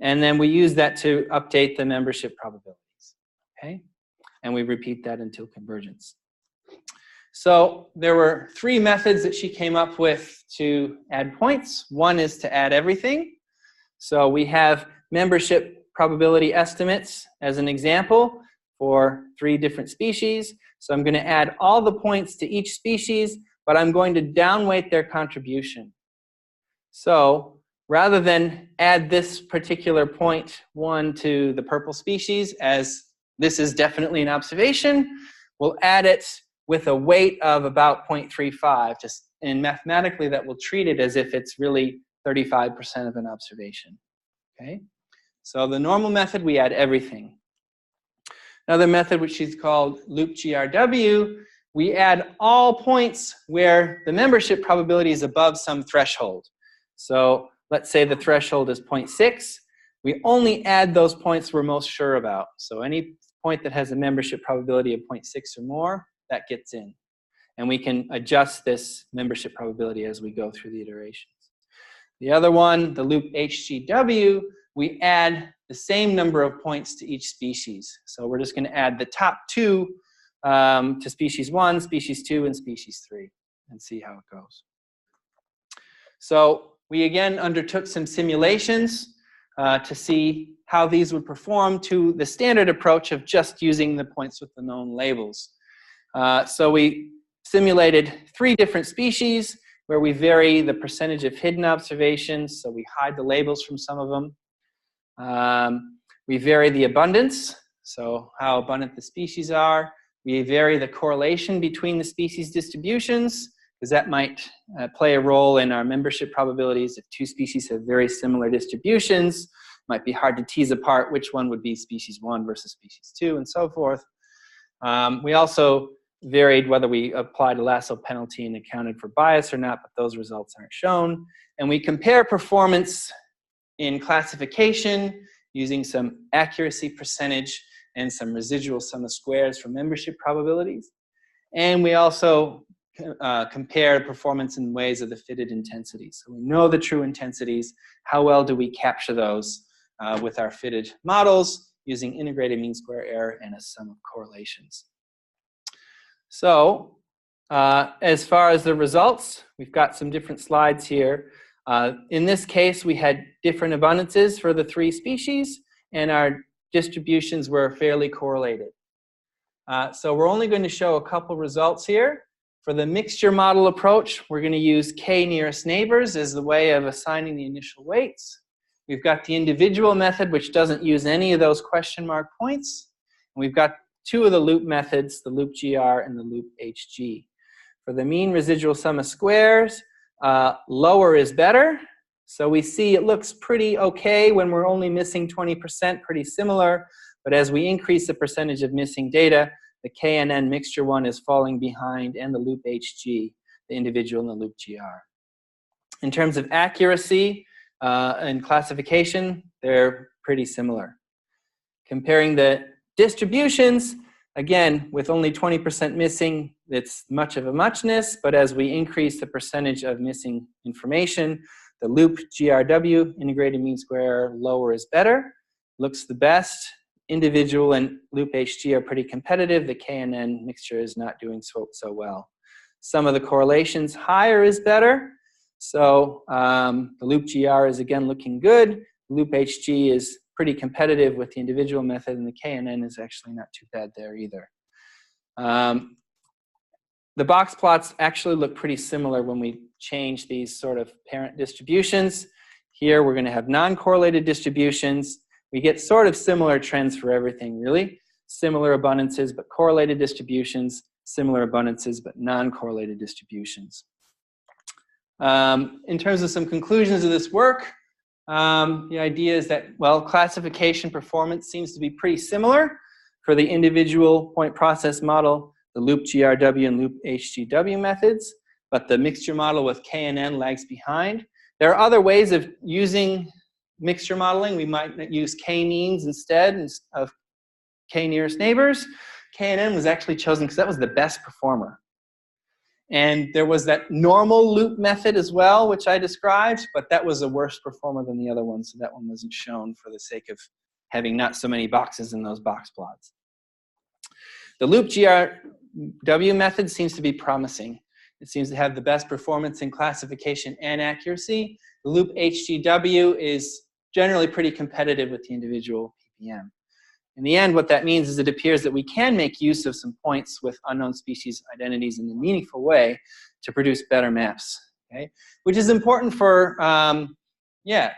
and then we use that to update the membership probabilities, okay? And we repeat that until convergence. So there were 3 methods that she came up with to add points. One is to add everything. So we have membership probability estimates as an example for 3 different species. So I'm going to add all the points to each species, but I'm going to downweight their contribution. So rather than add this particular point 1 to the purple species, as this is definitely an observation, we'll add it with a weight of about 0.35, and mathematically that will treat it as if it's really 35% of an observation. Okay? So the normal method, we add everything. Another method, which is called loop GRW, we add all points where the membership probability is above some threshold. So let's say the threshold is 0.6. We only add those points we're most sure about. So any point that has a membership probability of 0.6 or more, that gets in. And we can adjust this membership probability as we go through the iterations. The other one, the loop HGW, we add the same number of points to each species. So we're just going to add the top 2 to species 1, species 2, and species 3, and see how it goes. So we again undertook some simulations to see how these would perform to the standard approach of just using the points with the known labels. So we simulated 3 different species where we vary the percentage of hidden observations, so we hide the labels from some of them. We vary the abundance, so how abundant the species are. We vary the correlation between the species distributions, because that might play a role in our membership probabilities. If 2 species have very similar distributions, it might be hard to tease apart which one would be species 1 versus species 2, and so forth. We also varied whether we applied a lasso penalty and accounted for bias or not, but those results aren't shown. And we compare performance in classification using some accuracy percentage and some residual sum of squares for membership probabilities. And we also compare performance in ways of the fitted intensities. So we know the true intensities. How well do we capture those with our fitted models using integrated mean square error and a sum of correlations? So as far as the results, we've got some different slides here. In this case, we had different abundances for the 3 species, and our distributions were fairly correlated. So we're only going to show a couple results here. For the mixture model approach, we're going to use k nearest neighbors as the way of assigning the initial weights. We've got the individual method, which doesn't use any of those question mark points. And we've got 2 of the loop methods, the loop GR and the loop HG. For the mean residual sum of squares, lower is better. So we see it looks pretty okay when we're only missing 20%, pretty similar. But as we increase the percentage of missing data, the KNN mixture one is falling behind, and the loop HG, the individual, and the loop GR. In terms of accuracy and classification, they're pretty similar. Comparing the distributions, again, with only 20% missing, it's much of a muchness, but as we increase the percentage of missing information, the loop GRW, integrated mean square, lower is better, looks the best. Individual and loop HG are pretty competitive. The KNN mixture is not doing so well. Some of the correlations, higher is better. So the loop GR is again looking good. Loop HG is pretty competitive with the individual method, and the KNN is actually not too bad there either. The box plots actually look pretty similar when we change these sort of parent distributions. Here we're going to have non-correlated distributions. We get sort of similar trends for everything, really. Similar abundances, but correlated distributions. Similar abundances, but non-correlated distributions. In terms of some conclusions of this work, the idea is that, well, classification performance seems to be pretty similar for the individual point process model, the loop GRW and loop HGW methods, but the mixture model with KNN lags behind. There are other ways of using mixture modeling. We might use k-means instead of k nearest neighbors. KNN was actually chosen because that was the best performer. And there was that normal loop method as well, which I described, but that was a worse performer than the other one, so that one wasn't shown for the sake of having not so many boxes in those box plots. The loop GRW method seems to be promising. It seems to have the best performance in classification and accuracy. The loop HGW is generally pretty competitive with the individual PPM. In the end, what that means is it appears that we can make use of some points with unknown species identities in a meaningful way to produce better maps, okay? Which is important for,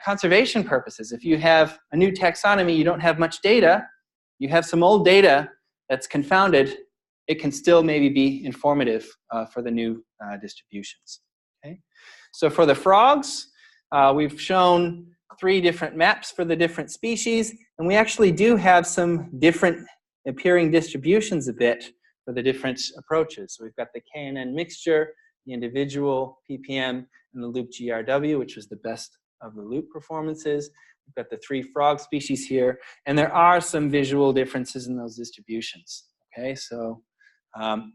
conservation purposes. If you have a new taxonomy, you don't have much data, you have some old data that's confounded, it can still maybe be informative for the new distributions, okay? So for the frogs, we've shown 3 different maps for the different species, and we actually do have some different appearing distributions a bit for the different approaches. So we've got the KNN mixture, the individual PPM, and the loop GRW, which was the best of the loop performances. We've got the 3 frog species here, and there are some visual differences in those distributions. Okay, so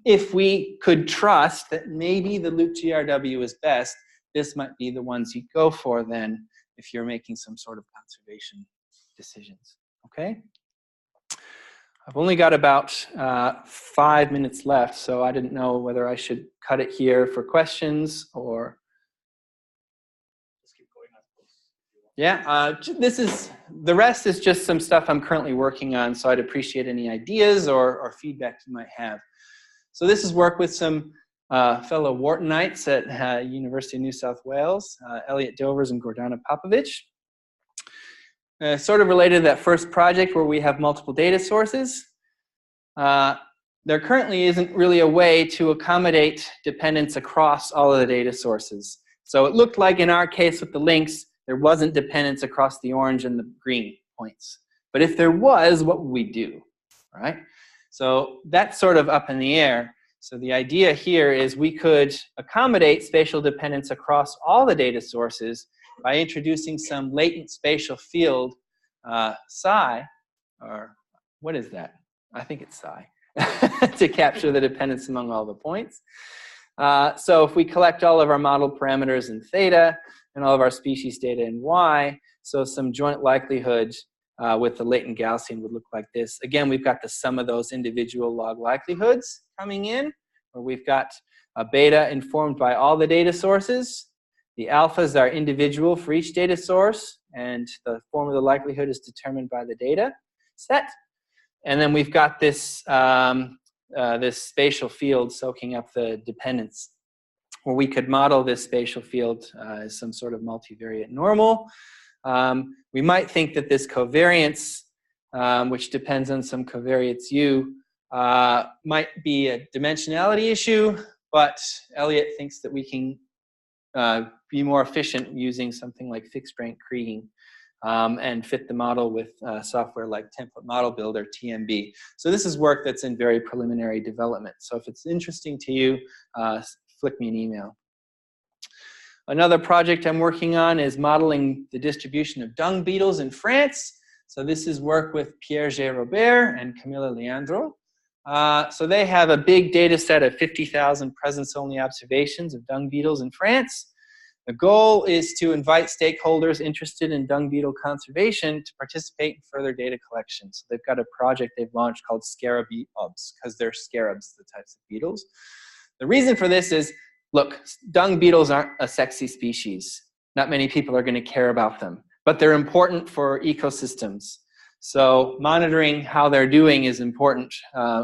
if we could trust that maybe the loop GRW is best, this might be the ones you go for then if you're making some sort of conservation decisions. Okay? I've only got about 5 minutes left, so I didn't know whether I should cut it here for questions or... Just keep going, I suppose. Yeah, the rest is just some stuff I'm currently working on, so I'd appreciate any ideas or feedback you might have. So this is work with some fellow Whartonites at University of New South Wales, Elliot Dovers and Gordana Popovich. Sort of related to that first project where we have multiple data sources. There currently isn't really a way to accommodate dependence across all of the data sources. So it looked like in our case with the links, there wasn't dependence across the orange and the green points. But if there was, what would we do, right? So that's sort of up in the air. So the idea here is we could accommodate spatial dependence across all the data sources by introducing some latent spatial field, psi, or what is that? I think it's psi, to capture the dependence among all the points. So if we collect all of our model parameters in theta and all of our species data in y, so some joint likelihood with the latent Gaussian would look like this. Again, we've got the sum of those individual log likelihoods coming in, where we've got a beta informed by all the data sources. The alphas are individual for each data source, and the form of the likelihood is determined by the data set. And then we've got this, this spatial field soaking up the dependence, where we could model this spatial field as some sort of multivariate normal. We might think that this covariance, which depends on some covariance u, might be a dimensionality issue, but Elliot thinks that we can be more efficient using something like fixed rank kriging and fit the model with software like Template Model Builder, TMB. So this is work that's in very preliminary development. So if it's interesting to you, flick me an email. Another project I'm working on is modeling the distribution of dung beetles in France. So this is work with Pierre G. Robert and Camilla Leandro. So they have a big data set of 50,000 presence-only observations of dung beetles in France. The goal is to invite stakeholders interested in dung beetle conservation to participate in further data collection. So they've got a project they've launched called Scarabee Obs, because they're scarabs, the types of beetles. The reason for this is, look, dung beetles aren't a sexy species. Not many people are going to care about them, but they're important for ecosystems. So monitoring how they're doing is important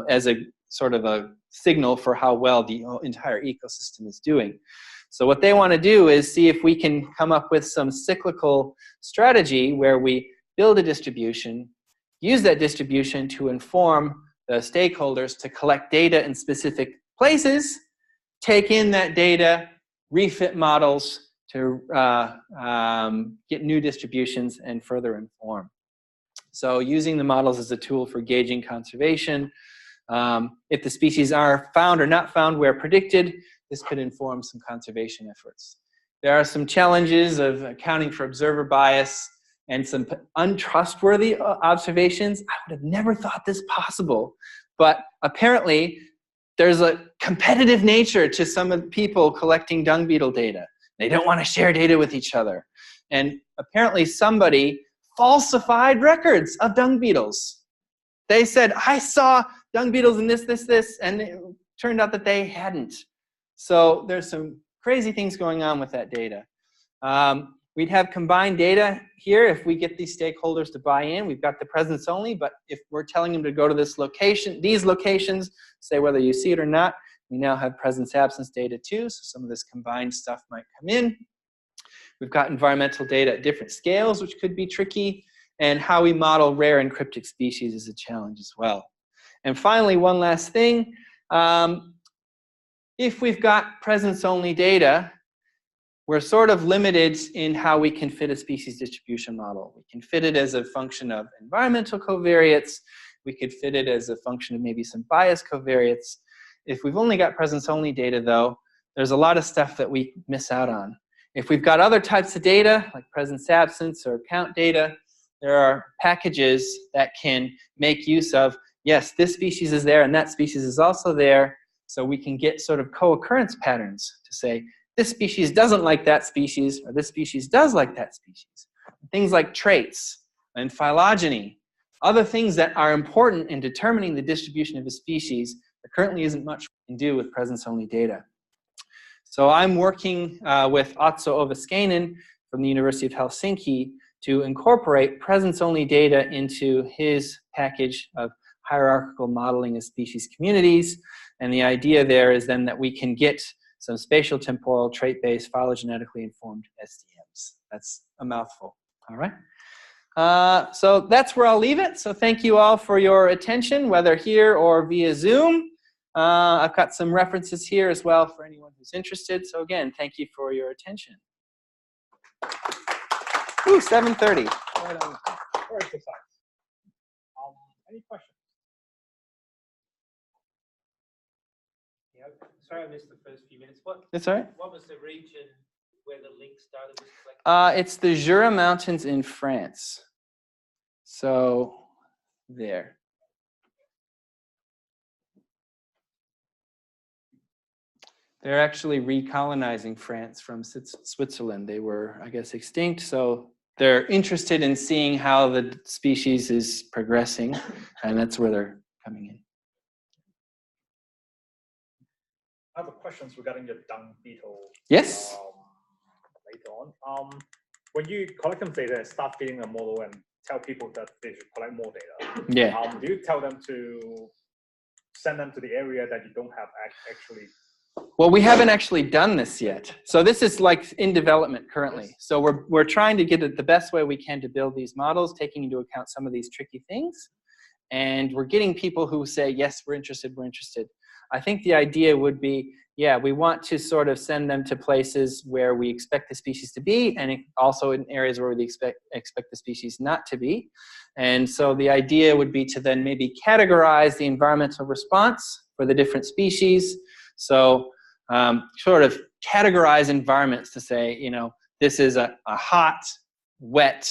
as a sort of a signal for how well the entire ecosystem is doing. So what they want to do is see if we can come up with some cyclical strategy where we build a distribution, use that distribution to inform the stakeholders to collect data in specific places, take in that data, refit models to get new distributions and further inform. So using the models as a tool for gauging conservation. If the species are found or not found where predicted, this could inform some conservation efforts. There are some challenges of accounting for observer bias and some untrustworthy observations. I would have never thought this possible, but apparently there's a competitive nature to some of the people collecting dung beetle data. They don't want to share data with each other. And apparently somebody falsified records of dung beetles. They said, I saw dung beetles in this, and it turned out that they hadn't. So there's some crazy things going on with that data. we'd have combined data here if we get these stakeholders to buy in. We've got the presence only, but if we're telling them to go to this location, these locations, say whether you see it or not, we now have presence absence data too, so some of this combined stuff might come in. We've got environmental data at different scales, which could be tricky, and how we model rare and cryptic species is a challenge as well. And finally, one last thing, if we've got presence-only data, we're sort of limited in how we can fit a species distribution model. We can fit it as a function of environmental covariates. We could fit it as a function of maybe some bias covariates. If we've only got presence-only data, though, there's a lot of stuff that we miss out on. If we've got other types of data, like presence-absence or count data, there are packages that can make use of, yes, this species is there and that species is also there, so we can get sort of co-occurrence patterns to say, this species doesn't like that species, or this species does like that species. Things like traits and phylogeny, other things that are important in determining the distribution of a species, there currently isn't much we can do with presence-only data. So I'm working with Otso Ovaskainen from the University of Helsinki to incorporate presence-only data into his package of hierarchical modeling of species communities. And the idea there is then that we can get some spatial, temporal, trait-based, phylogenetically informed SDMs. That's a mouthful, all right? So that's where I'll leave it. So thank you all for your attention, whether here or via Zoom. I've got some references here as well for anyone who's interested. So again, thank you for your attention. Ooh, 7:30. Right on. Very precise. Any questions? Yeah, sorry I missed the first few minutes. That's all right. What was the region where the link started was collected? It's the Jura Mountains in France. So there. They're actually recolonizing France from Switzerland. They were, I guess, extinct, so they're interested in seeing how the species is progressing, and that's where they're coming in. I have a question regarding the dung beetle. Yes. Later on. When you collect them data and start feeding a model and tell people that they should collect more data, yeah. Do you tell them to send them to the area that you don't have actually? Well, we haven't actually done this yet. So this is like in development currently. So we're trying to get it the best way we can to build these models, taking into account some of these tricky things. And we're getting people who say, yes, we're interested, we're interested. I think the idea would be, yeah, we want to sort of send them to places where we expect the species to be, and also in areas where we expect the species not to be. And so the idea would be to then maybe categorize the environmental response for the different species. So sort of categorize environments to say, you know, this is a hot, wet,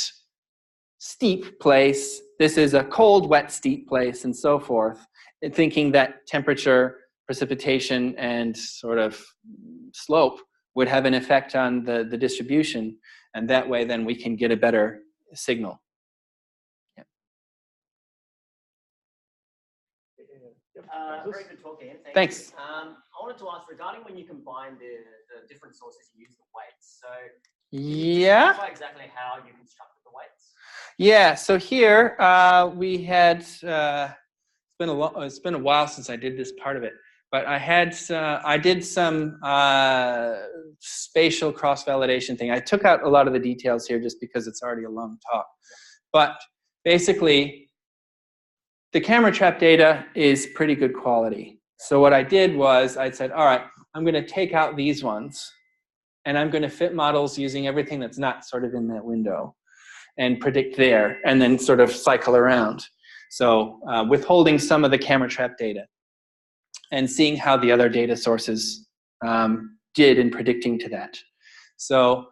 steep place. This is a cold, wet, steep place, and so forth. And thinking that temperature, precipitation, and sort of slope would have an effect on the distribution. And that way, then we can get a better signal. Very good talk, Ian. Thanks. I wanted to ask regarding when you combine the different sources, you use the weights. So yeah. clarify exactly how you constructed the weights. Yeah. So here we had. It's been a while since I did this part of it, but I did some spatial cross-validation thing. I took out a lot of the details here just because it's already a long talk. But basically, the camera trap data is pretty good quality. So what I did was I said, all right, I'm going to take out these ones, and I'm going to fit models using everything that's not sort of in that window and predict there, and then sort of cycle around. So withholding some of the camera trap data and seeing how the other data sources did in predicting to that. So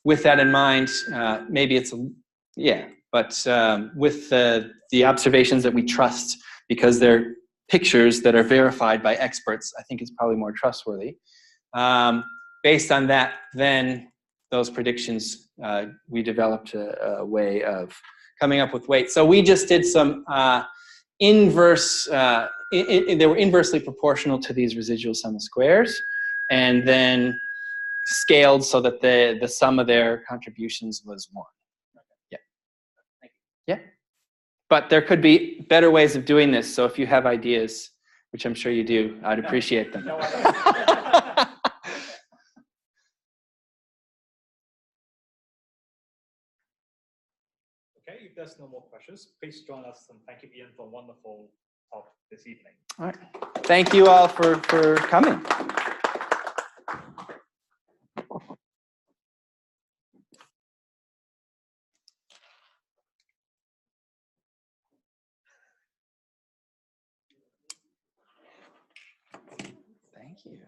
with that in mind, maybe it's, yeah, but with the observations that we trust, because they're pictures that are verified by experts, I think it's probably more trustworthy. Based on that, then those predictions, we developed a way of coming up with weights. So we just did some inverse, they were inversely proportional to these residual sum of squares. And then scaled so that the sum of their contributions was 1. Yeah. Yeah. But there could be better ways of doing this. So if you have ideas, which I'm sure you do, I'd appreciate them. No, I don't. Okay, if there's no more questions, please join us, and thank you, Ian, for a wonderful talk this evening. All right. Thank you all for coming. Thank you.